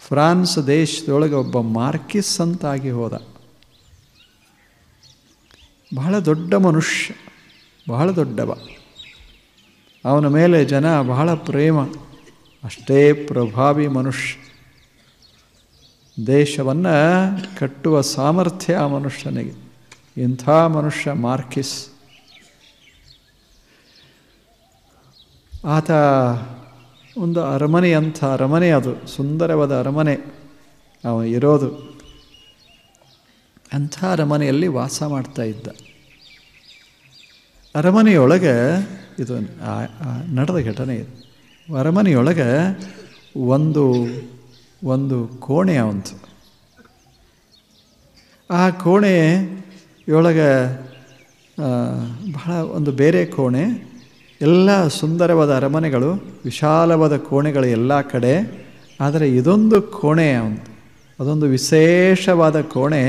France ದೇಶದೊಳಗೆ ಒಬ್ಬ ಮಾರ್ಕಿಸ್ ಅಂತಾಗಿ ಹೋದ. ಬಹಳ ದೊಡ್ಡ ಮನುಷ್ಯ, ಬಹಳ ದೊಡ್ಡವ. ಅವನ ಮೇಲೆ ಜನ ಬಹಳ ಪ್ರೇಮ. ಅಷ್ಟೇ ಪ್ರಭಾವಿ ಮನುಷ್ಯ. ದೇಶವನ್ನು ಕಟ್ಟುವ ಸಾಮರ್ಥ್ಯ ಆ ಮನುಷ್ಯನಿಗೆ. ಇಂಥ ಮನುಷ್ಯ ಮಾರ್ಕಿಸ್. ಆತ ಒಂದು ಅರಮನೆ ಅಂಥ ಅರಮನೆ, ಅದು ಸುಂದರವಾದ ಅರಮನೆ ಅವ ಇರೋದು. ಅಂಥ ಅರಮನೆಯಲ್ಲಿ ವಾಸ ಮಾಡ್ತಾ ಇದ್ದ. ಅರಮನೆಯೊಳಗೆ ಇದು ನಡೆದ ಘಟನೆ ಇದು. ಅರಮನೆಯೊಳಗೆ ಒಂದು ಕೋಣೆ ಅವಂತು. ಆ ಕೋಣೆಯೊಳಗೆ ಬಹಳ ಒಂದು ಬೇರೆ ಕೋಣೆ. ಎಲ್ಲ ಸುಂದರವಾದ ಅರಮನೆಗಳು, ವಿಶಾಲವಾದ ಕೋಣೆಗಳು ಎಲ್ಲ ಕಡೆ. ಆದರೆ ಇದೊಂದು ಕೋಣೆ ಅದೊಂದು ವಿಶೇಷವಾದ ಕೋಣೆ.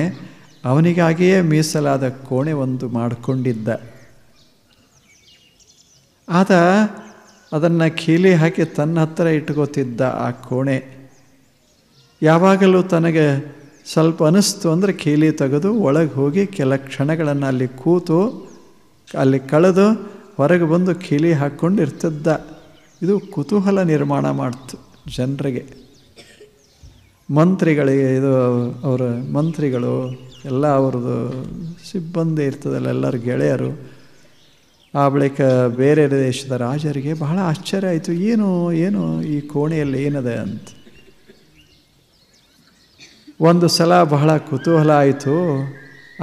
ಅವನಿಗಾಗಿಯೇ ಮೀಸಲಾದ ಕೋಣೆ ಒಂದು ಮಾಡಿಕೊಂಡಿದ್ದ. ಆತ ಅದನ್ನು ಕೀಲಿ ಹಾಕಿ ತನ್ನ ಹತ್ತಿರ ಇಟ್ಕೋತಿದ್ದ. ಆ ಕೋಣೆ ಯಾವಾಗಲೂ ತನಗೆ ಸ್ವಲ್ಪ ಅನ್ನಿಸ್ತು ಅಂದರೆ ಕೀಲಿ ತೆಗೆದು ಒಳಗೆ ಹೋಗಿ ಕೆಲ ಕ್ಷಣಗಳನ್ನು ಅಲ್ಲಿ ಕೂತು ಅಲ್ಲಿ ಕಳೆದು ಹೊರಗೆ ಬಂದು ಕೀಲಿ ಹಾಕ್ಕೊಂಡು ಇರ್ತಿದ್ದ. ಇದು ಕುತೂಹಲ ನಿರ್ಮಾಣ ಮಾಡ್ತು ಜನರಿಗೆ. ಮಂತ್ರಿಗಳಿಗೆ ಅವರ ಮಂತ್ರಿಗಳು ಎಲ್ಲ ಅವ್ರದ್ದು ಸಿಬ್ಬಂದಿ ಇರ್ತದಲ್ಲ, ಎಲ್ಲರ ಗೆಳೆಯರು, ಆ ಬಳಿಕ ಬೇರೆ ದೇಶದ ರಾಜರಿಗೆ ಬಹಳ ಆಶ್ಚರ್ಯ ಆಯಿತು. ಏನು ಈ ಕೋಣೆಯಲ್ಲಿ ಏನದೆ ಅಂತ. ಒಂದು ಸಲ ಬಹಳ ಕುತೂಹಲ ಆಯಿತು.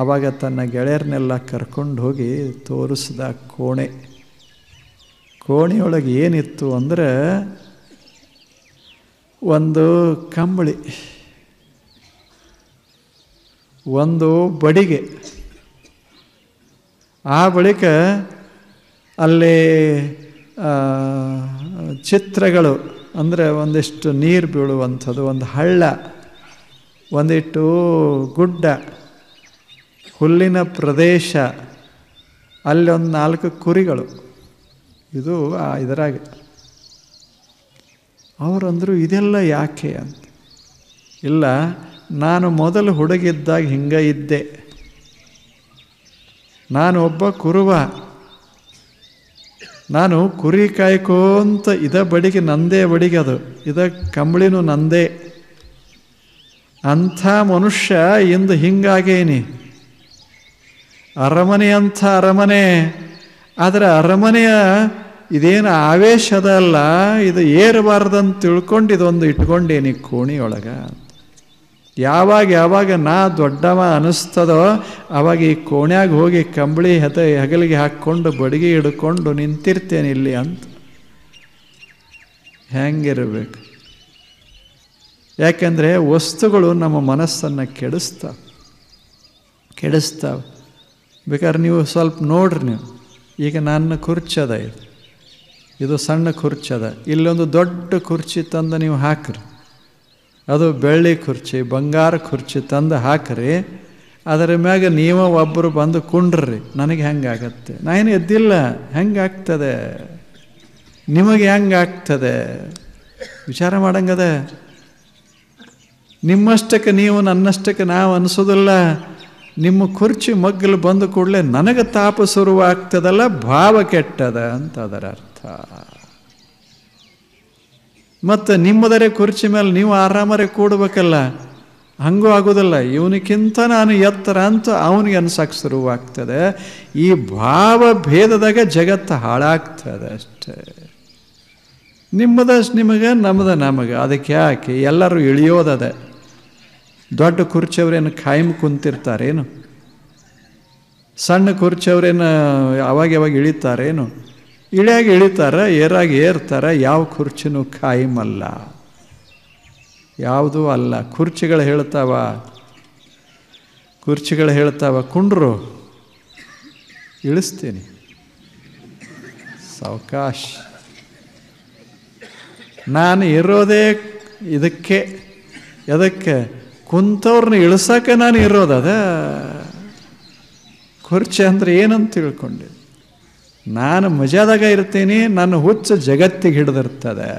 ಆವಾಗ ತನ್ನ ಗೆಳೆಯರನ್ನೆಲ್ಲ ಕರ್ಕೊಂಡು ಹೋಗಿ ತೋರಿಸಿದ ಕೋಣೆಯೊಳಗೆ ಏನಿತ್ತು ಅಂದರೆ ಒಂದು ಕಂಬಳಿ, ಒಂದು ಬಡಿಗೆ. ಆ ಬಳಿಕ ಅಲ್ಲಿ ಚಿತ್ರಗಳು ಅಂದರೆ ಒಂದಿಷ್ಟು ನೀರು ಬೀಳುವಂಥದ್ದು, ಒಂದು ಹಳ್ಳ, ಒಂದಿಟ್ಟು ಗುಡ್ಡ, ಹುಲ್ಲಿನ ಪ್ರದೇಶ, ಅಲ್ಲಿ ಒಂದು 4 ಕುರಿಗಳು. ಇದು ಇದರಾಗ ಅವರಂದರು ಇದೆಲ್ಲ ಯಾಕೆ ಅಂತ. ಇಲ್ಲ, ನಾನು ಮೊದಲು ಹುಡುಗಿದ್ದಾಗ ಹಿಂಗೆ ಇದ್ದೆ. ನಾನು ಒಬ್ಬ ಕುರುಬ. ನಾನು ಕುರಿ ಕಾಯ್ಕೋಂತ ಬಡಿಗೆ ನಂದೇ ಬಡಿಗೆ, ಅದು ಕಂಬಳಿನೂ ನಂದೇ. ಅಂಥ ಮನುಷ್ಯ ಇಂದು ಹಿಂಗಾಗೇನಿ. ಅರಮನೆ ಅಂಥ ಅರಮನೆ, ಆದರೆ ಅರಮನೆಯ ಇದೇನು ಆವೇಶದ ಅಲ್ಲ, ಇದು ಏರಬಾರ್ದಂತ ತಿಳ್ಕೊಂಡು ಇದೊಂದು ಇಟ್ಕೊಂಡೇನಿ ಕೋಣಿಯೊಳಗ. ಯಾವಾಗ ನಾ ದೊಡ್ಡವ ಅನ್ನಿಸ್ತದೋ ಆವಾಗ ಈ ಕೋಣ್ಯಾಗ ಹೋಗಿ ಕಂಬಳಿ ಹಗಲಿಗೆ ಹಾಕ್ಕೊಂಡು ಬಡಿಗೆ ಹಿಡ್ಕೊಂಡು ನಿಂತಿರ್ತೇನೆ ಇಲ್ಲಿ ಅಂತ. ಹೆಂಗಿರಬೇಕು? ಯಾಕೆಂದರೆ ವಸ್ತುಗಳು ನಮ್ಮ ಮನಸ್ಸನ್ನು ಕೆಡಿಸ್ತಾವೆ. ಬೇಕಾದ್ರೆ ನೀವು ಸ್ವಲ್ಪ ನೋಡ್ರಿ. ನೀವು ಈಗ ನನ್ನ ಕುರ್ಚದ, ಇದು ಸಣ್ಣ ಕುರ್ಚದ, ಇಲ್ಲೊಂದು ದೊಡ್ಡ ಕುರ್ಚಿ ತಂದು ನೀವು ಹಾಕ್ರಿ. ಅದು ಬೆಳ್ಳಿ ಕುರ್ಚಿ, ಬಂಗಾರ ಕುರ್ಚಿ ತಂದು ಹಾಕ್ರಿ. ಅದರ ಮ್ಯಾಗ ನೀವು ಒಬ್ಬರು ಬಂದು ಕುಂಡ್ರಿ. ನನಗೆ ಹೆಂಗಾಗತ್ತೆ? ನಾನೇನು ಎದ್ದಿಲ್ಲ. ಹೆಂಗಾಗ್ತದೆ? ನಿಮಗೆ ಹೆಂಗಾಗ್ತದೆ? ವಿಚಾರ ಮಾಡಂಗದ. ನಿಮ್ಮಷ್ಟಕ್ಕೆ ನೀವು, ನನ್ನಷ್ಟಕ್ಕೆ ನಾವು ಅನಿಸೋದಿಲ್ಲ. ನಿಮ್ಮ ಕುರ್ಚಿ ಮಗ್ಗಲು ಬಂದು ಕೂಡಲೇ ನನಗೆ ತಾಪ ಶುರುವಾಗ್ತದಲ್ಲ, ಭಾವ ಕೆಟ್ಟದ ಅಂತ ಅದರ ಅರ್ಥ. ಮತ್ತು ನಿಮ್ಮದರೆ ಕುರ್ಚಿ ಮೇಲೆ ನೀವು ಆರಾಮರೇ ಕೂಡಬೇಕಲ್ಲ, ಹಂಗೂ ಆಗೋದಿಲ್ಲ. ಇವನಿಗಿಂತ ನಾನು ಎತ್ತರ ಅಂತ ಅವನಿಗೆ ಅನ್ಸಕ್ಕೆ ಶುರುವಾಗ್ತದೆ. ಈ ಭಾವ ಭೇದದಾಗ ಜಗತ್ತು ಹಾಳಾಗ್ತದೆ ಅಷ್ಟೇ. ನಿಮ್ಮದಷ್ಟು ನಿಮಗೆ, ನಮ್ಮದ ನಮಗೆ. ಅದಕ್ಕೆ ಯಾಕೆ ಎಲ್ಲರೂ ಇಳಿಯೋದದೆ? ದೊಡ್ಡ ಕುರ್ಚಿಯವ್ರೇನು ಖಾಯಂ ಕುಂತಿರ್ತಾರೇನು? ಸಣ್ಣ ಕುರ್ಚಿಯವ್ರೇನು ಯಾವಾಗ ಇಳಿತಾರೇನು? ಇಳಿಯಾಗಿ ಇಳಿತಾರೆ, ಏರಾಗಿ ಏರ್ತಾರೆ. ಯಾವ ಕುರ್ಚಿನೂ ಖಾಯಮಲ್ಲ, ಯಾವುದೂ ಅಲ್ಲ. ಕುರ್ಚಿಗಳು ಹೇಳ್ತಾವ ಕುಂಡ್ರು, ಇಳಿಸ್ತೀನಿ, ಸಾವಕಾಶ. ನಾನು ಇರೋದೇ ಎದಕ್ಕೆ ಕುಂತವ್ರನ್ನ ಇಳಿಸೋಕೆ ನಾನು ಇರೋದದ. ಕುರ್ಚಿ ಅಂದರೆ ಏನಂತ ತಿಳ್ಕೊಂಡೆ? ನಾನು ಮಜಾದಾಗ ಇರ್ತೀನಿ. ನನ್ನ ಹುಚ್ಚು ಜಗತ್ತಿಗೆ ಹಿಡಿದಿರ್ತದೆ.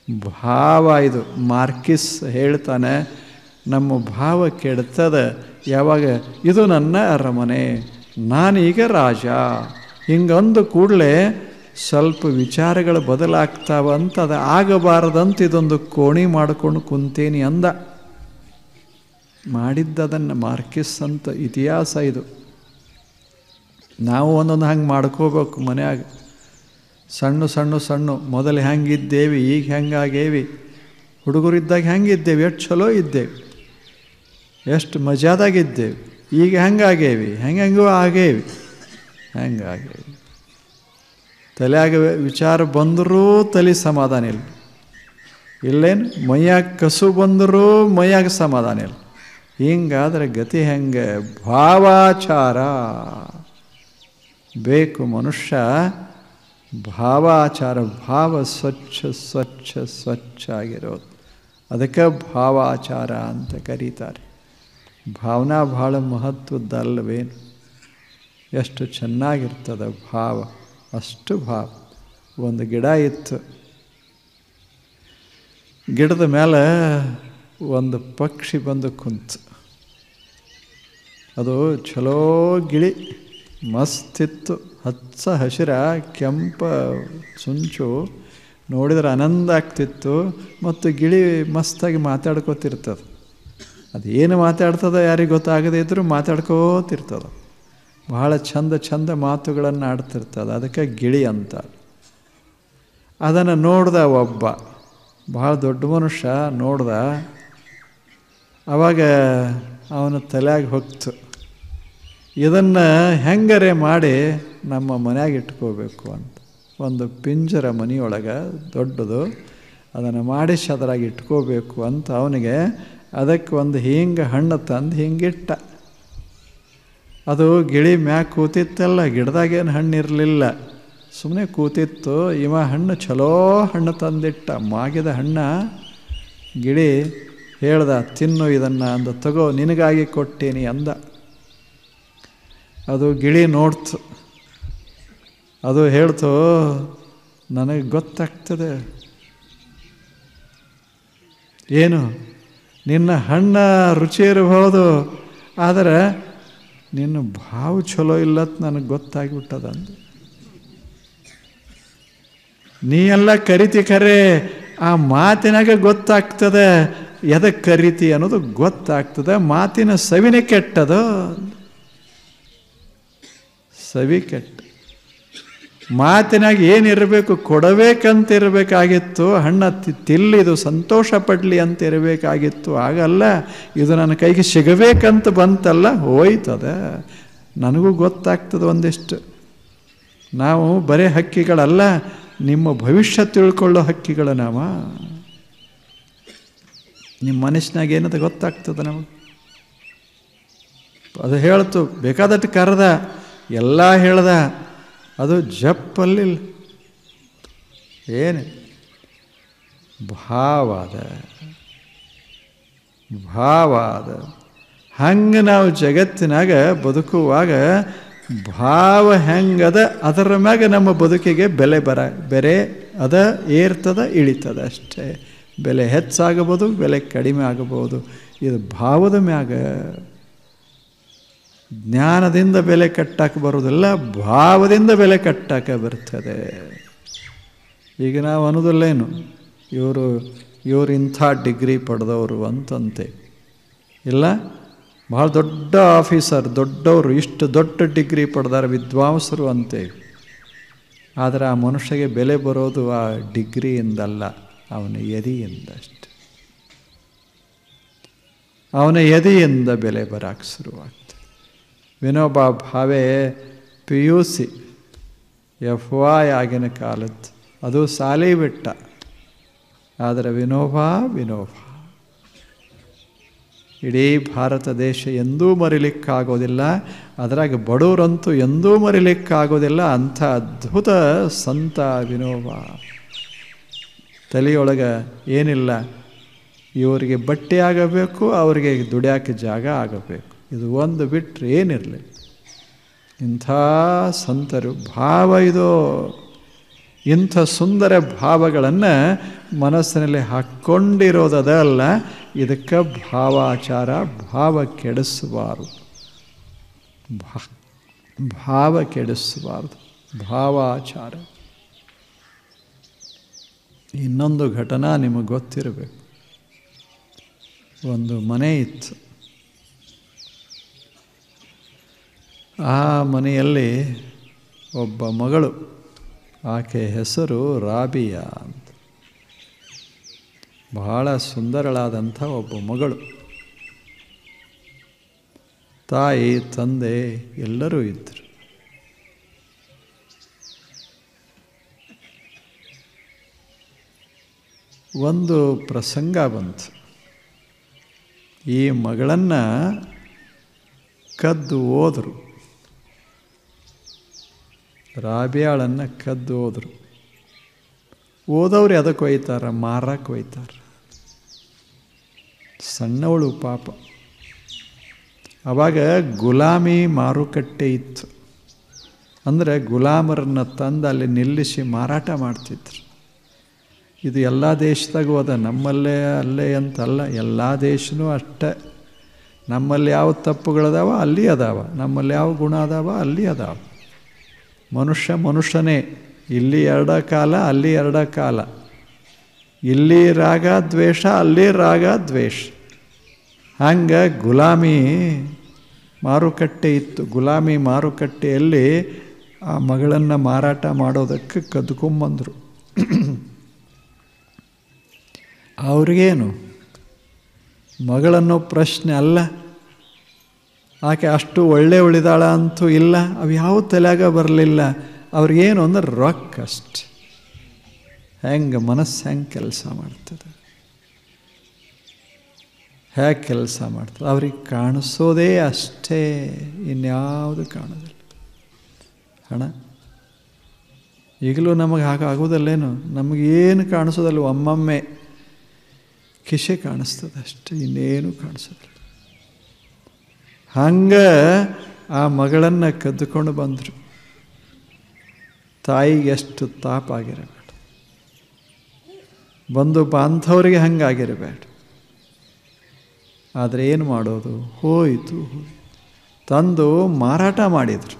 ಭಾವ ಇದು. ಮಾರ್ಕಿಸ್ ಹೇಳ್ತಾನೆ, ನಮ್ಮ ಭಾವ ಕೆಡ್ತದೆ ಯಾವಾಗ ಇದು ನನ್ನ ಅರಮನೆ, ನಾನೀಗ ರಾಜ, ಹಿಂಗಂದು ಕೂಡಲೇ ಸ್ವಲ್ಪ ವಿಚಾರಗಳು ಬದಲಾಗ್ತಾವಂತ, ಅದು ಆಗಬಾರದಂತ ಇದೊಂದು ಕೋಣಿ ಮಾಡಿಕೊಂಡು ಕುಂತೇನಿ ಅಂದ. ಮಾಡಿದ್ದದನ್ನು ಮಾರ್ಕಿಸ್ ಅಂತ ಇತಿಹಾಸ ಇದು. ನಾವು ಒಂದೊಂದು ಹಂಗೆ ಮಾಡ್ಕೋಬೇಕು ಮನ್ಯಾಗ. ಸಣ್ಣ ಸಣ್ಣ ಸಣ್ಣ ಮೊದಲು ಹೆಂಗಿದ್ದೇವಿ, ಈಗ ಹೆಂಗಾಗೇವಿ, ಹುಡುಗರಿದ್ದಾಗ ಹೆಂಗಿದ್ದೇವೆ, ಎಷ್ಟು ಚಲೋ ಇದ್ದೇವೆ, ಎಷ್ಟು ಮಜಾದಾಗಿದ್ದೇವೆ, ಈಗ ಹೆಂಗಾಗೇವಿ, ಹೆಂಗೋ ಆಗೇವಿ, ಹೆಂಗಾಗೇವಿ. ತಲೆಯಾಗ ವಿಚಾರ ಬಂದರೂ ತಲೆ ಸಮಾಧಾನ ಇಲ್ಲ, ಇಲ್ಲೇನು ಮೈಯಾಗ ಕಸು ಬಂದರೂ ಮೈಯಾಗ ಸಮಾಧಾನ ಇಲ್ಲ. ಹಿಂಗಾದ್ರೆ ಗತಿ ಹೆಂಗೆ? ಭಾವಾಚಾರ ಬೇಕು ಮನುಷ್ಯ. ಭಾವಾಚಾರ, ಭಾವ ಸ್ವಚ್ಛ ಸ್ವಚ್ಛ ಸ್ವಚ್ಛ ಆಗಿರೋದು, ಅದಕ್ಕೆ ಭಾವಾಚಾರ ಅಂತ ಕರೀತಾರೆ. ಭಾವನಾ ಭಾಳ ಮಹತ್ವದ್ದಲ್ಲವೇನು? ಎಷ್ಟು ಚೆನ್ನಾಗಿರ್ತದೆ ಭಾವ, ಅಷ್ಟು ಭಾವ. ಒಂದು ಗಿಡ ಇತ್ತು, ಗಿಡದ ಮೇಲೆ ಒಂದು ಪಕ್ಷಿ ಬಂದು ಕುಂತು. ಅದು ಚಲೋ ಗಿಳಿ, ಮಸ್ತಿತ್ತು, ಹಚ್ಚ ಹಸಿರ ಕೆಂಪ ಸುಂಚು, ನೋಡಿದ್ರೆ ಆನಂದ ಆಗ್ತಿತ್ತು. ಮತ್ತು ಗಿಳಿ ಮಸ್ತಾಗಿ ಮಾತಾಡ್ಕೋತಿರ್ತದೆ. ಅದೇನು ಮಾತಾಡ್ತದೆ ಯಾರಿಗೆ ಗೊತ್ತಾಗದೇ ಇದ್ದರೂ ಮಾತಾಡ್ಕೋತಿರ್ತದೆ. ಬಹಳ ಚಂದ ಚಂದ ಮಾತುಗಳನ್ನು ಆಡ್ತಿರ್ತದೆ, ಅದಕ್ಕೆ ಗಿಳಿ ಅಂತ. ಅದನ್ನು ನೋಡ್ದ ಒಬ್ಬ ಭಾಳ ದೊಡ್ಡ ಮನುಷ್ಯ, ನೋಡ್ದ. ಆವಾಗ ಅವನ ತಲೆಯಾಗಿ ಹೋಗ್ತು, ಇದನ್ನು ಹೆಂಗರೆ ಮಾಡಿ ನಮ್ಮ ಮನ್ಯಾಗ ಇಟ್ಕೋಬೇಕು ಅಂತ. ಒಂದು ಪಿಂಜರ ಮನೆಯೊಳಗೆ ದೊಡ್ಡದು, ಅದನ್ನು ಮಾಡಿಸಿ ಅದರಾಗ ಇಟ್ಕೋಬೇಕು ಅಂತ ಅವನಿಗೆ. ಅದಕ್ಕೆ ಒಂದು ಹಿಂಗೆ ಹಣ್ಣು ತಂದು ಹಿಂಗಿಟ್ಟ. ಅದು ಗಿಳಿ ಮ್ಯಾಗ ಕೂತಿತ್ತಲ್ಲ, ಗಿಡದಾಗೇನು ಹಣ್ಣು ಇರಲಿಲ್ಲ, ಸುಮ್ಮನೆ ಕೂತಿತ್ತು. ಇವ ಹಣ್ಣು ಚಲೋ ಹಣ್ಣು ತಂದಿಟ್ಟ, ಮಾಗಿದ ಹಣ್ಣ. ಗಿಳಿ ಹೇಳ್ದ, ತಿನ್ನು ಇದನ್ನು ಅಂದ. ತಗೋ, ನಿನಗಾಗಿ ಕೊಟ್ಟೇನಿ ಅಂದ. ಅದು ಗಿಳಿ ನೋಡ್ತು, ಅದು ಹೇಳ್ತು, ನನಗೆ ಗೊತ್ತಾಗ್ತದೆ ಏನು, ನಿನ್ನ ಹಣ್ಣ ರುಚಿ ಇರಬಹುದು, ಆದರೆ ನಿನ್ನ ಭಾವ ಚಲೋ ಇಲ್ಲತ್ ನನಗೆ ಗೊತ್ತಾಗ್ಬಿಟ್ಟದ ಅಂದ. ನೀ ಎಲ್ಲ ಕರಿತಿ ಖರೆ, ಆ ಮಾತಿನಾಗ ಗೊತ್ತಾಗ್ತದೆ ಎದಕ್ಕೆ ಕರಿತಿ ಅನ್ನೋದು ಗೊತ್ತಾಗ್ತದೆ. ಮಾತಿನ ಸವಿನೇ ಕೆಟ್ಟದು, ಸವಿ ಕೆಟ್ಟ. ಮಾತಿನಾಗ ಏನಿರಬೇಕು, ಕೊಡಬೇಕಂತ ಇರಬೇಕಾಗಿತ್ತು. ಹಣ್ಣ ತಿಲ್ಲಿದು ಸಂತೋಷ ಪಡಲಿ ಅಂತ ಇರಬೇಕಾಗಿತ್ತು. ಆಗಲ್ಲ, ಇದು ನನ್ನ ಕೈಗೆ ಸಿಗಬೇಕಂತ ಬಂತಲ್ಲ, ಹೋಯ್ತದೆ. ನನಗೂ ಗೊತ್ತಾಗ್ತದೆ ಒಂದಿಷ್ಟು. ನಾವು ಬರೀ ಹಕ್ಕಿಗಳಲ್ಲ, ನಿಮ್ಮ ಭವಿಷ್ಯ ತಿಳ್ಕೊಳ್ಳೋ ಹಕ್ಕಿಗಳು ನಾವ. ನಿಮ್ಮ ಮನಸ್ಸಿನಾಗ ಏನಂತ ಗೊತ್ತಾಗ್ತದೆ ನಮಗೆ. ಅದು ಹೇಳ್ತು, ಬೇಕಾದಟ್ಟು ಕರೆದ, ಎಲ್ಲ ಹೇಳ್ದ. ಅದು ಜಪ್ಪಲ್ಲಿಲ್ಲ, ಏನು ಭಾವ ಅದ, ಭಾವ ಅದ. ಹಂಗೆ ನಾವು ಜಗತ್ತಿನಾಗ ಬದುಕುವಾಗ ಭಾವ ಹೆಂಗದ ಅದರ ಮ್ಯಾಗ ನಮ್ಮ ಬದುಕಿಗೆ ಬೆಲೆ ಅದ, ಏರ್ತದ ಇಳಿತದ ಅಷ್ಟೇ. ಬೆಲೆ ಹೆಚ್ಚಾಗಬಹುದು, ಬೆಲೆ ಕಡಿಮೆ ಆಗಬಹುದು. ಇದು ಭಾವದ ಮ್ಯಾಗ. ಜ್ಞಾನದಿಂದ ಬೆಲೆ ಕಟ್ಟಕ್ಕೆ ಬರೋದಿಲ್ಲ, ಭಾವದಿಂದ ಬೆಲೆ ಕಟ್ಟಕ್ಕೆ ಬರ್ತದೆ. ಈಗ ನಾವು ಅನ್ನೋದಿಲ್ಲೇನು, ಇವರು ಇಂಥ ಡಿಗ್ರಿ ಪಡೆದವರು ಅಂತಂತೆ. ಇಲ್ಲ, ಭಾಳ ದೊಡ್ಡ ಆಫೀಸರ್, ದೊಡ್ಡವರು, ಇಷ್ಟು ದೊಡ್ಡ ಡಿಗ್ರಿ ಪಡೆದಾರ, ವಿದ್ವಾಂಸರು ಅಂತೇವೆ. ಆದರೆ ಆ ಮನುಷ್ಯಗೆ ಬೆಲೆ ಬರೋದು ಆ ಡಿಗ್ರಿಯಿಂದಲ್ಲ, ಅವನ ಎದೆಯಿಂದ ಅಷ್ಟೆ. ಅವನ ಎದೆಯಿಂದ ಬೆಲೆ ಬರಕ್ಕೆ ಶುರುವಾಗ್ತದೆ. ವಿನೋಬಾ ಭಾವೆ PUC FY ಆಗಿನ ಕಾಲದ್ದು, ಅದು ಸಾಲಿ ಬಿಟ್ಟ. ಆದರೆ ವಿನೋಬಾ ಇಡೀ ಭಾರತ ದೇಶ ಎಂದೂ ಮರಿಲಿಕ್ಕಾಗೋದಿಲ್ಲ. ಅದರಾಗ ಬಡವರಂತೂ ಎಂದೂ ಮರಿಲಿಕ್ಕಾಗೋದಿಲ್ಲ. ಅಂಥ ಅದ್ಭುತ ಸಂತ ವಿನೋಬಾ. ತಲೆಯೊಳಗೆ ಏನಿಲ್ಲ, ಇವರಿಗೆ ಬಟ್ಟೆ ಆಗಬೇಕು, ಅವರಿಗೆ ದುಡಿಯೋಕ್ಕೆ ಜಾಗ ಆಗಬೇಕು, ಇದು ಒಂದು ಬಿಟ್ಟರೆ ಏನಿರಲಿ. ಇಂಥ ಸಂತರು ಭಾವ ಇದು. ಇಂಥ ಸುಂದರ ಭಾವಗಳನ್ನು ಮನಸ್ಸಿನಲ್ಲಿ ಹಾಕ್ಕೊಂಡಿರೋದಲ್ಲ. ಇದಕ್ಕೆ ಭಾವಾಚಾರ, ಭಾವ ಕೆಡಿಸಬಾರದು, ಭಾವ ಕೆಡಿಸಬಾರ್ದು, ಭಾವಾಚಾರ. ಇನ್ನೊಂದು ಘಟನಾ ನಿಮಗೆ ಗೊತ್ತಿರಬೇಕು. ಒಂದು ಮನೆ ಇತ್ತು. ಆ ಮನೆಯಲ್ಲಿ ಒಬ್ಬ ಮಗಳು, ಆಕೆ ಹೆಸರು ರಾಬಿಯಾ ಅಂತ. ಬಹಳ ಸುಂದರಳಾದಂಥ ಒಬ್ಬ ಮಗಳು. ತಾಯಿ ತಂದೆ ಎಲ್ಲರೂ ಇದ್ದರು. ಒಂದು ಪ್ರಸಂಗ ಬಂತು. ಈ ಮಗಳನ್ನು ಕದ್ದು ಹೋದರು, ರಾಬಿಯಾಳನ್ನು ಕದ್ದು ಹೋದರು. ಓದವ್ರು ಅದಕ್ಕೆ ಒಯ್ತಾರೆ, ಮಾರಕ್ಕೆ ಒಯ್ತಾರೆ. ಸಣ್ಣವಳು ಪಾಪ. ಆವಾಗ ಗುಲಾಮಿ ಮಾರುಕಟ್ಟೆ ಇತ್ತು. ಅಂದರೆ ಗುಲಾಮರನ್ನು ತಂದು ಅಲ್ಲಿ ನಿಲ್ಲಿಸಿ ಮಾರಾಟ ಮಾಡ್ತಿದ್ರು. ಇದು ಎಲ್ಲ ದೇಶದಾಗೂ ಅದ, ನಮ್ಮಲ್ಲೇ ಅಲ್ಲೇ ಅಂತಲ್ಲ, ಎಲ್ಲ ದೇಶನೂ ಅಷ್ಟೇ. ನಮ್ಮಲ್ಲಿ ಯಾವ ತಪ್ಪುಗಳದಾವ ಅಲ್ಲಿ ಅದಾವ, ನಮ್ಮಲ್ಲಿ ಯಾವ ಗುಣ ಅದಾವ ಅಲ್ಲಿ ಅದಾವ. ಮನುಷ್ಯನೇ. ಇಲ್ಲಿ 2 ಕಾಲ, ಅಲ್ಲಿ 2 ಕಾಲ. ಇಲ್ಲಿ ರಾಗ ದ್ವೇಷ, ಅಲ್ಲಿ ರಾಗ ದ್ವೇಷ. ಹಂಗೆ ಗುಲಾಮಿ ಮಾರುಕಟ್ಟೆ ಇತ್ತು. ಗುಲಾಮಿ ಮಾರುಕಟ್ಟೆಯಲ್ಲಿ ಆ ಮಗಳನ್ನು ಮಾರಾಟ ಮಾಡೋದಕ್ಕೆ ಕದ್ಕೊಂಬಂದರು. ಅವ್ರಿಗೇನು ಮಗಳನ್ನೋ ಪ್ರಶ್ನೆ ಅಲ್ಲ. ಆಕೆ ಅಷ್ಟು ಒಳ್ಳೆಯವಳಿದಾಳ ಅಂತೂ ಇಲ್ಲ. ಅವು ಯಾವ ತಲೆಯಾಗ ಬರಲಿಲ್ಲ. ಅವ್ರಿಗೇನು ಅಂದ್ರೆ ರೊಕ್ಕ ಅಷ್ಟೆ. ಹೆಂಗೆ ಮನಸ್ಸು ಹೆಂಗೆ ಕೆಲಸ ಮಾಡ್ತದೆ, ಹೇಗೆ ಕೆಲಸ ಮಾಡ್ತದೆ. ಅವ್ರಿಗೆ ಕಾಣಿಸೋದೇ ಅಷ್ಟೇ, ಇನ್ಯಾವುದು ಕಾಣೋದಿಲ್ಲ. ಹಣ. ಈಗಲೂ ನಮಗೆ ಹಾಗಾಗೋದಲ್ಲೇನು, ನಮಗೇನು ಕಾಣಿಸೋದಲ್ಲ. ಒಮ್ಮೊಮ್ಮೆ ಕಿಶೆ ಕಾಣಿಸ್ತದೆ ಅಷ್ಟೇ, ಇನ್ನೇನು ಕಾಣಿಸೋದಿಲ್ಲ. ಹಂಗೆ ಆ ಮಗಳನ್ನು ಕದ್ದುಕೊಂಡು ಬಂದರು. ತಾಯಿಗೆ ಎಷ್ಟು ತಾಪ ಆಗಿರಬೇಡ, ಬಂದು ಬಾಂಧವರಿಗೆ ಹಂಗಾಗಿರಬೇಡ. ಆದರೆ ಏನು ಮಾಡೋದು, ಹೋಯಿತು. ತಂದು ಮಾರಾಟ ಮಾಡಿದರು,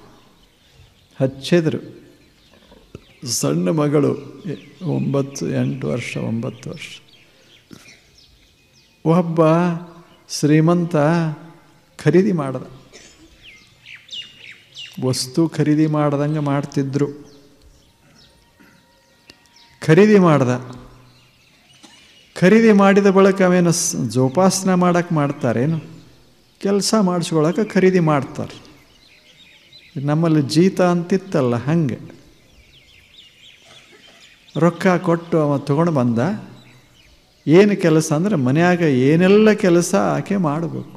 ಹಚ್ಚಿದ್ರು. ಸಣ್ಣ ಮಗಳು 8 ವರ್ಷ 9 ವರ್ಷ. ಒಬ್ಬ ಶ್ರೀಮಂತ ಖರೀದಿ ಮಾಡ್ದ. ವಸ್ತು ಖರೀದಿ ಮಾಡ್ದಂಗೆ ಮಾಡ್ತಿದ್ರು. ಖರೀದಿ ಮಾಡ್ದ. ಖರೀದಿ ಮಾಡಿದ ಬಳಿಕ ಅವೇನು ಜೋಪಾಸನ ಮಾಡಕ್ಕೆ ಮಾಡ್ತಾರೇನು, ಕೆಲಸ ಮಾಡಿಸ್ಕೊಳಕ್ಕೆ ಖರೀದಿ ಮಾಡ್ತಾರೆ. ನಮ್ಮಲ್ಲಿ ಜೀತ ಅಂತಿತ್ತಲ್ಲ, ಹಂಗೆ ರೊಕ್ಕ ಕೊಟ್ಟು ಅವ ತೊಗೊಂಡು ಬಂದ. ಏನು ಕೆಲಸ ಅಂದರೆ ಮನ್ಯಾಗ ಏನೆಲ್ಲ ಕೆಲಸ ಆಕೆ ಮಾಡಬೇಕು.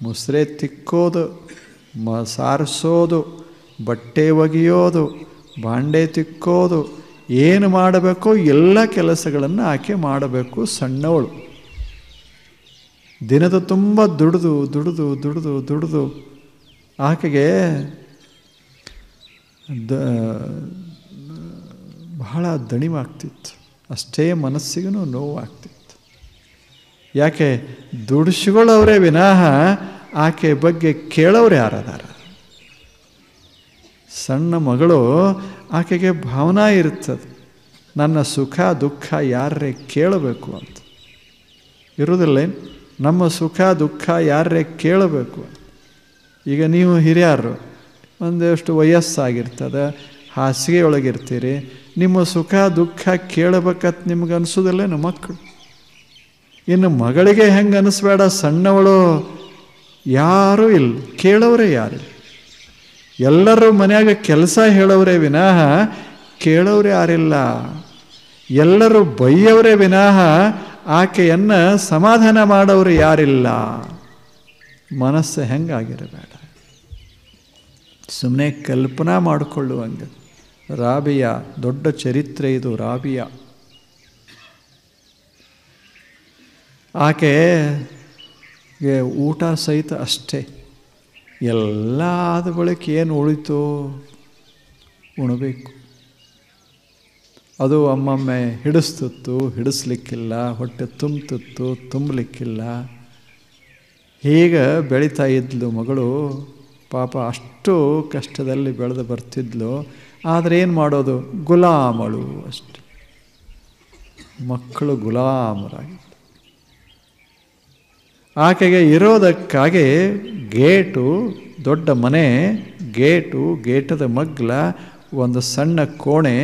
ಮುಸ್ರೆ ತಿಕ್ಕೋದು, ಸಾರಿಸೋದು, ಬಟ್ಟೆ ಒಗೆಯೋದು, ಬಾಂಡೆ ತಿಕ್ಕೋದು, ಏನು ಮಾಡಬೇಕೋ ಎಲ್ಲ ಕೆಲಸಗಳನ್ನು ಆಕೆ ಮಾಡಬೇಕು. ಸಣ್ಣವಳು. ದಿನದ ತುಂಬ ದುಡಿದು ದುಡಿದು ದುಡಿದು ದುಡಿದು ಆಕೆಗೆ ಬಹಳ ದಣಿವಾಗ್ತಿತ್ತು. ಅಷ್ಟೇ ಮನಸ್ಸಿಗೂ ನೋವಾಗ್ತಿತ್ತು. ಯಾಕೆ ದುಡಿಸ್ಕೊಳ್ಳೋರೇ ವಿನಃ ಆಕೆ ಬಗ್ಗೆ ಕೇಳೋರು ಯಾರದಾರ. ಸಣ್ಣ ಮಗಳು, ಆಕೆಗೆ ಭಾವನಾ ಇರ್ತದೆ, ನನ್ನ ಸುಖ ದುಃಖ ಯಾರೇ ಕೇಳಬೇಕು ಅಂತ. ಇರೋದಿಲ್ಲೇನು? ನಮ್ಮ ಸುಖ ದುಃಖ ಯಾರೇ ಕೇಳಬೇಕು ಅಂತ. ಈಗ ನೀವು ಹಿರಿಯರು, ಒಂದಷ್ಟು ವಯಸ್ಸಾಗಿರ್ತದೆ, ಹಾಸಿಗೆ ಒಳಗಿರ್ತೀರಿ. ನಿಮ್ಮ ಸುಖ ದುಃಖ ಕೇಳಬೇಕಂತ ನಿಮ್ಗೆ ಅನಿಸೋದಿಲ್ಲೇನು ಮಕ್ಕಳು? ಇನ್ನು ಮಗಳಿಗೆ ಹೆಂಗೆ ಅನಿಸ್ಬೇಡ, ಸಣ್ಣವಳು. ಯಾರೂ ಇಲ್ಲ, ಕೇಳೋರೇ ಯಾರು? ಎಲ್ಲರೂ ಮನೆಯಾಗ ಕೆಲಸ ಹೇಳೋರೇ ವಿನಃ ಕೇಳೋರೇ ಯಾರಿಲ್ಲ. ಎಲ್ಲರೂ ಬೈಯವರೇ ವಿನಃ ಆಕೆಯನ್ನು ಸಮಾಧಾನ ಮಾಡೋರು ಯಾರಿಲ್ಲ. ಮನಸ್ಸು ಹೆಂಗಾಗಿರಬೇಡ, ಸುಮ್ಮನೆ ಕಲ್ಪನಾ ಮಾಡಿಕೊಳ್ಳುವಂಗೆ. ರಾಬಿಯಾ, ದೊಡ್ಡ ಚರಿತ್ರೆ ಇದು. ರಾಬಿಯಾ ಆಕೆಗೆ ಊಟ ಸಹಿತ ಅಷ್ಟೇ. ಎಲ್ಲ ಆದ ಬಳಿಕ ಏನು ಉಳಿತು ಉಣಬೇಕು. ಅದು ಒಮ್ಮೊಮ್ಮೆ ಹಿಡಿಸ್ತಿತ್ತು, ಹಿಡಿಸ್ಲಿಕ್ಕಿಲ್ಲ, ಹೊಟ್ಟೆ ತುಂಬ್ತಿತ್ತು, ತುಂಬಲಿಕ್ಕಿಲ್ಲ. ಹೀಗೆ ಬೆಳೀತಾ ಇದ್ಲು ಮಗಳು. ಪಾಪ ಅಷ್ಟು ಕಷ್ಟದಲ್ಲಿ ಬೆಳೆದು ಬರ್ತಿದ್ಲು. ಆದರೆ ಏನು ಮಾಡೋದು, ಗುಲಾಮಳು ಅಷ್ಟೆ. ಮಕ್ಕಳು ಗುಲಾಮರಾಗಿ ಆಕೆಗೆ ಇರೋದಕ್ಕಾಗಿ ಗೇಟು, ದೊಡ್ಡ ಮನೆ, ಗೇಟದ ಮಗ್ಲ ಒಂದು ಸಣ್ಣ ಕೋಣೆ,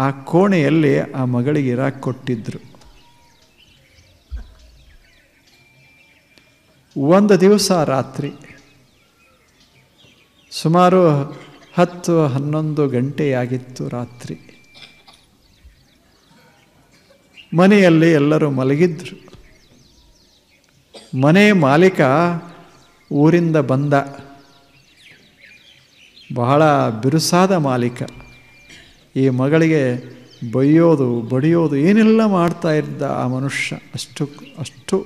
ಆ ಕೋಣೆಯಲ್ಲಿ ಆ ಮಗಳಿಗೆ ಇರಾಕ್ ಕೊಟ್ಟಿದ್ರು. ಒಂದು ದಿವಸ ರಾತ್ರಿ ಸುಮಾರು 10-11 ಗಂಟೆಯಾಗಿತ್ತು ರಾತ್ರಿ. ಮನೆಯಲ್ಲಿ ಎಲ್ಲರೂ ಮಲಗಿದ್ರು. ಮನೆ ಮಾಲೀಕ ಊರಿಂದ ಬಂದ. ಬಹಳ ಬಿರುಸಾದ ಮಾಲೀಕ. ಈ ಮಗಳಿಗೆ ಬೈಯೋದು, ಬಡಿಯೋದು ಏನೆಲ್ಲ ಮಾಡ್ತಾ ಇದ್ದ ಆ ಮನುಷ್ಯ. ಅಷ್ಟು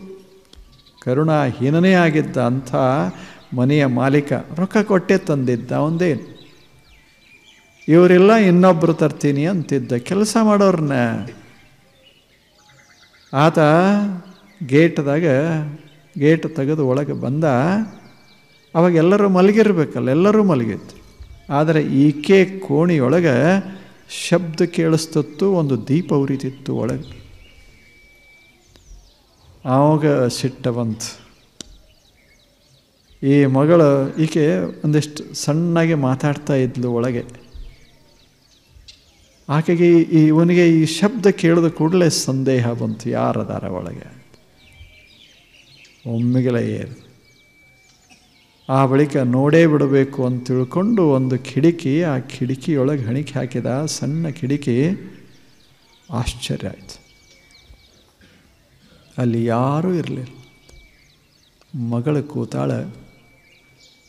ಕರುಣಾಹೀನನೇ ಆಗಿದ್ದ ಅಂಥ ಮನೆಯ ಮಾಲೀಕ. ರೊಕ್ಕ ಕೊಟ್ಟೆ ತಂದಿದ್ದ ಒಂದೇನು. ಇವರೆಲ್ಲ ಇನ್ನೊಬ್ಬರು ತರ್ತೀನಿ ಅಂತಿದ್ದ ಕೆಲಸ ಮಾಡೋರನ್ನ. ಆತ ಗೇಟ್ ತೆಗೆದು ಒಳಗೆ ಬಂದ. ಅವಾಗ ಎಲ್ಲರೂ ಮಲಗಿರ್ಬೇಕಲ್ಲ, ಎಲ್ಲರೂ ಮಲಗಿತ್ತು. ಆದರೆ ಈಕೆ ಕೋಣಿಯೊಳಗೆ ಶಬ್ದ ಕೇಳಿಸ್ತಿತ್ತು, ಒಂದು ದೀಪ ಉರಿತಿತ್ತು ಒಳಗೆ. ಆವಾಗ ಸಿಟ್ಟ ಬಂತು. ಈ ಮಗಳು ಈಕೆ ಒಂದಿಷ್ಟು ಸಣ್ಣಗೆ ಮಾತಾಡ್ತಾ ಇದ್ಲು ಒಳಗೆ. ಆಕೆಗೆ ಇವನಿಗೆ ಈ ಶಬ್ದ ಕೇಳಿದ ಕೂಡಲೇ ಸಂದೇಹ ಬಂತು, ಯಾರದಾರ ಒಳಗೆ. ಒಮ್ಮೆಗೆಲ್ಲ ಏರು. ಆ ಬಳಿಕ ನೋಡೇ ಬಿಡಬೇಕು ಅಂತ ತಿಳ್ಕೊಂಡು ಒಂದು ಕಿಟಕಿ, ಆ ಕಿಟಕಿಯೊಳಗೆ ಹಣಿಕೆ ಹಾಕಿದ. ಸಣ್ಣ ಕಿಟಕಿ. ಆಶ್ಚರ್ಯ ಆಯಿತು. ಅಲ್ಲಿ ಯಾರೂ ಇರಲಿಲ್ಲ. ಮಗಳು ಕೂತಾಳ.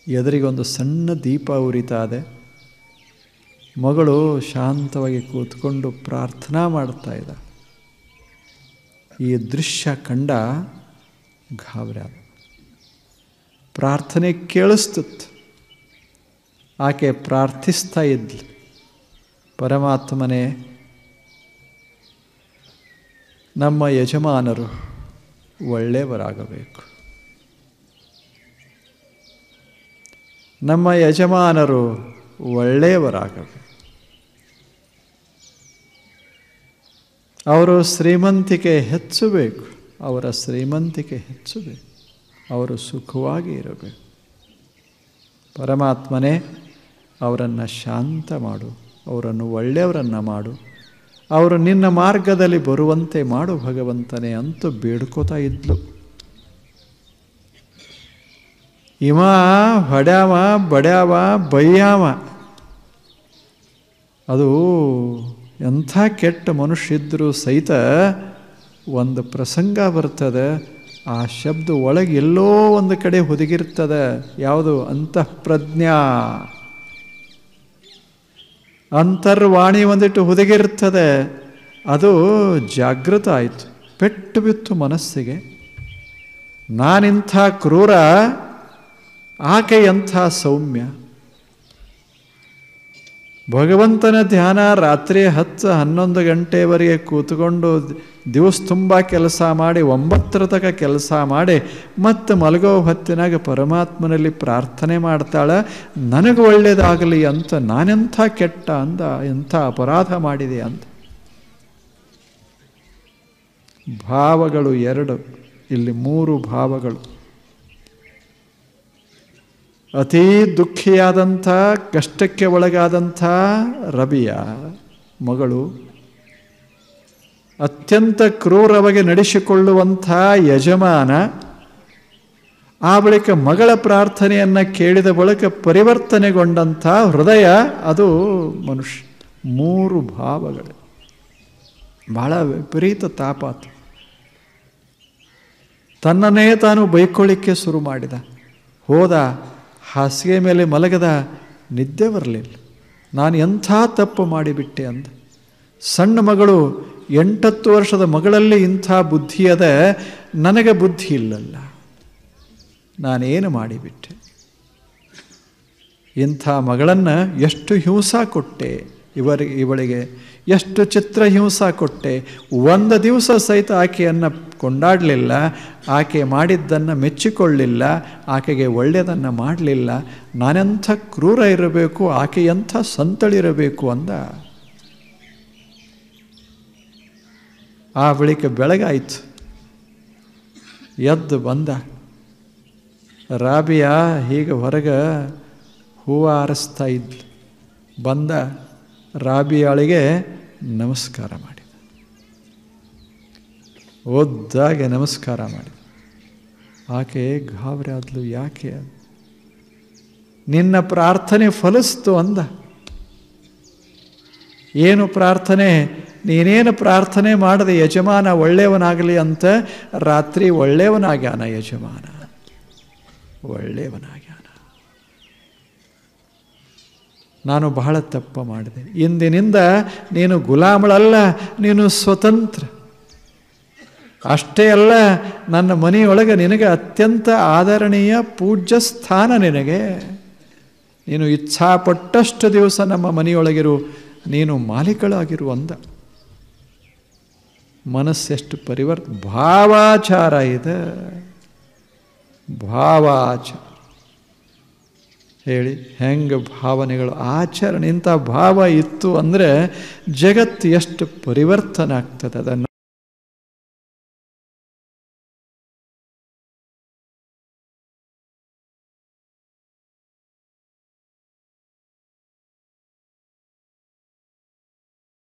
ಎದುರಿಗೊಂದು ಸಣ್ಣ ದೀಪ ಉರಿತಾ ಇದೆ. ಮಗಳು ಶಾಂತವಾಗಿ ಕೂತ್ಕೊಂಡು ಪ್ರಾರ್ಥನಾ ಮಾಡ್ತಾ ಇದ್ದ. ಈ ದೃಶ್ಯ ಕಂಡ ಗಾಬರಿ ಆದ. ಪ್ರಾರ್ಥನೆ ಕೇಳಿಸ್ತಿತ್ತು. ಆಕೆ ಪ್ರಾರ್ಥಿಸ್ತಾ ಇದ್ಲು, ಪರಮಾತ್ಮನೇ, ನಮ್ಮ ಯಜಮಾನರು ಒಳ್ಳೆಯವರಾಗಬೇಕು. ನಮ್ಮ ಯಜಮಾನರು ಒಳ್ಳೆಯವರಾಗಬೇಕು. ಅವರು ಶ್ರೀಮಂತಿಕೆ ಹೆಚ್ಚಬೇಕು. ಅವರ ಶ್ರೀಮಂತಿಕೆ ಹೆಚ್ಚಬೇಕು. ಅವರು ಸುಖವಾಗಿ ಇರಬೇಕು. ಪರಮಾತ್ಮನೇ, ಅವರನ್ನು ಶಾಂತ ಮಾಡು, ಅವರನ್ನು ಒಳ್ಳೆಯವರನ್ನು ಮಾಡು, ಅವರು ನಿನ್ನ ಮಾರ್ಗದಲ್ಲಿ ಬರುವಂತೆ ಮಾಡು ಭಗವಂತನೇ ಅಂತೂ ಬೇಡ್ಕೋತಾ ಇದ್ಲು. ಇವ ಹೊಡ್ಯಾವ, ಬಡ್ಯಾವ, ಬೈಯಾವ. ಅದು ಎಂಥ ಕೆಟ್ಟ ಮನುಷ್ಯ ಇದ್ದರೂ ಸಹಿತ ಒಂದು ಪ್ರಸಂಗ ಬರ್ತದೆ. ಆ ಶಬ್ದ ಒಳಗೆ ಎಲ್ಲೋ ಒಂದು ಕಡೆ ಹುದುಗಿರ್ತದೆ. ಯಾವುದು? ಅಂತಃಪ್ರಜ್ಞಾ, ಅಂತರ್ವಾಣಿ ಒಂದಿಟ್ಟು ಹುದುಗಿರ್ತದೆ. ಅದು ಜಾಗೃತ ಆಯಿತು. ಪೆಟ್ಟು ಬಿತ್ತು ಮನಸ್ಸಿಗೆ. ನಾನಿಂಥ ಕ್ರೂರ, ಆಕೆ ಎಂಥ ಸೌಮ್ಯ. ಭಗವಂತನ ಧ್ಯಾನ ರಾತ್ರಿ 10-11 ಗಂಟೆವರೆಗೆ ಕೂತ್ಕೊಂಡು ದಿವಸ ತುಂಬ ಕೆಲಸ ಮಾಡಿ 9 ತನಕ ಕೆಲಸ ಮಾಡಿ ಮತ್ತು ಮಲಗೋ ಹೊತ್ತಿನಾಗ ಪರಮಾತ್ಮನಲ್ಲಿ ಪ್ರಾರ್ಥನೆ ಮಾಡ್ತಾಳೆ, ನನಗೆ ಒಳ್ಳೆಯದಾಗಲಿ ಅಂತ. ನಾನೆಂಥ ಕೆಟ್ಟ ಅಂದ, ಎಂಥ ಅಪರಾಧ ಮಾಡಿದೆ ಅಂತ. ಭಾವಗಳು 2, ಇಲ್ಲಿ 3 ಭಾವಗಳು. ಅತೀ ದುಃಖಿಯಾದಂಥ, ಕಷ್ಟಕ್ಕೆ ಒಳಗಾದಂಥ ರಬಿಯ ಮಗಳು, ಅತ್ಯಂತ ಕ್ರೂರವಾಗಿ ನಡೆಸಿಕೊಳ್ಳುವಂಥ ಯಜಮಾನ, ಆ ಬಳಿಕ ಮಗಳ ಪ್ರಾರ್ಥನೆಯನ್ನು ಕೇಳಿದ ಬಳಿಕ ಪರಿವರ್ತನೆಗೊಂಡಂಥ ಹೃದಯ, ಅದು ಮನುಷ್ಯ. 3 ಭಾವಗಳು. ಬಹಳ ವಿಪರೀತ ತಾಪಾತು. ತನ್ನನ್ನೇ ತಾನು ಬೈಕೊಳ್ಳಿಕ್ಕೆ ಶುರು ಮಾಡಿದ. ಹೋದ, ಹಾಸಿಗೆ ಮೇಲೆ ಮಲಗದ, ನಿದ್ದೆ ಬರಲಿಲ್ಲ. ನಾನು ಎಂಥ ತಪ್ಪು ಮಾಡಿಬಿಟ್ಟೆ ಅಂದ. ಸಣ್ಣ ಮಗಳು, 8 ವರ್ಷದ ಮಗಳಲ್ಲಿ ಇಂಥ ಬುದ್ಧಿ ಅದ, ನನಗೆ ಬುದ್ಧಿ ಇಲ್ಲಲ್ಲ, ನಾನೇನು ಮಾಡಿಬಿಟ್ಟೆ. ಇಂಥ ಮಗಳನ್ನು ಎಷ್ಟು ಹಿಂಸಾ ಕೊಟ್ಟೆ ಇವಳಿಗೆ. ಎಷ್ಟು ಚಿತ್ರಹಿಂಸ ಕೊಟ್ಟೆ, ಒಂದು ದಿವಸ ಸಹಿತ ಆಕೆಯನ್ನು ಕೊಂಡಾಡಲಿಲ್ಲ, ಆಕೆ ಮಾಡಿದ್ದನ್ನು ಮೆಚ್ಚಿಕೊಳ್ಳಲಿಲ್ಲ, ಆಕೆಗೆ ಒಳ್ಳೆಯದನ್ನು ಮಾಡಲಿಲ್ಲ. ನಾನೆಂಥ ಕ್ರೂರ ಇರಬೇಕು, ಆಕೆ ಎಂಥ ಸಂತಳಿರಬೇಕು ಅಂದ. ಆ ಬಳಿಕ ಬೆಳಗಾಯಿತು. ಎದ್ದು ಬಂದ. ರಾಬಿಯಾ ಹೀಗೆ ಹೊರಗೆ ಹೂವು ಆರಿಸ್ತಾ ಇದ್ದ. ಬಂದ, ರಾಬಿಯಾಳಿಗೆ ನಮಸ್ಕಾರ ಮಾಡಿದ. ಒದ್ದಾಗೆ ನಮಸ್ಕಾರ ಮಾಡಿದ. ಆಕೆ ಗಾಬರಿ ಆದ್ಲು. ಯಾಕೆ? ನಿನ್ನ ಪ್ರಾರ್ಥನೆ ಫಲಿಸ್ತು ಅಂದ. ಏನು ಪ್ರಾರ್ಥನೆ? ನೀನೇನು ಪ್ರಾರ್ಥನೆ ಮಾಡದೆ ಯಜಮಾನ ಒಳ್ಳೆಯವನಾಗಲಿ ಅಂತ ರಾತ್ರಿ ಒಳ್ಳೆಯವನಾಗ್ಯಾನ. ಯಜಮಾನ ಒಳ್ಳೆಯವನಾಗ್ಯಾನ. ನಾನು ಬಹಳ ತಪ್ಪು ಮಾಡಿದೆ. ಇಂದಿನಿಂದ ನೀನು ಗುಲಾಮಳಲ್ಲ, ನೀನು ಸ್ವತಂತ್ರ. ಅಷ್ಟೇ ಅಲ್ಲ, ನನ್ನ ಮನೆಯೊಳಗೆ ನಿನಗೆ ಅತ್ಯಂತ ಆದರಣೀಯ ಪೂಜ್ಯ ಸ್ಥಾನ. ನಿನಗೆ ನೀನು ಇಚ್ಛಾಪಟ್ಟಷ್ಟು ದಿವಸ ನಮ್ಮ ಮನೆಯೊಳಗಿರು, ನೀನು ಮಾಲೀಕಳಾಗಿರು ಅಂದ. ಮನಸ್ಸೆಷ್ಟು ಭಾವಾಚಾರ ಇದೆ. ಭಾವಾಚಾರ ಹೇಳಿ ಹೆಂಗೆ ಭಾವನೆಗಳು, ಆಚರಣೆ. ಇಂಥ ಭಾವ ಇತ್ತು ಅಂದರೆ ಜಗತ್ತು ಎಷ್ಟು ಪರಿವರ್ತನೆ ಆಗ್ತದೆ. ಅದನ್ನು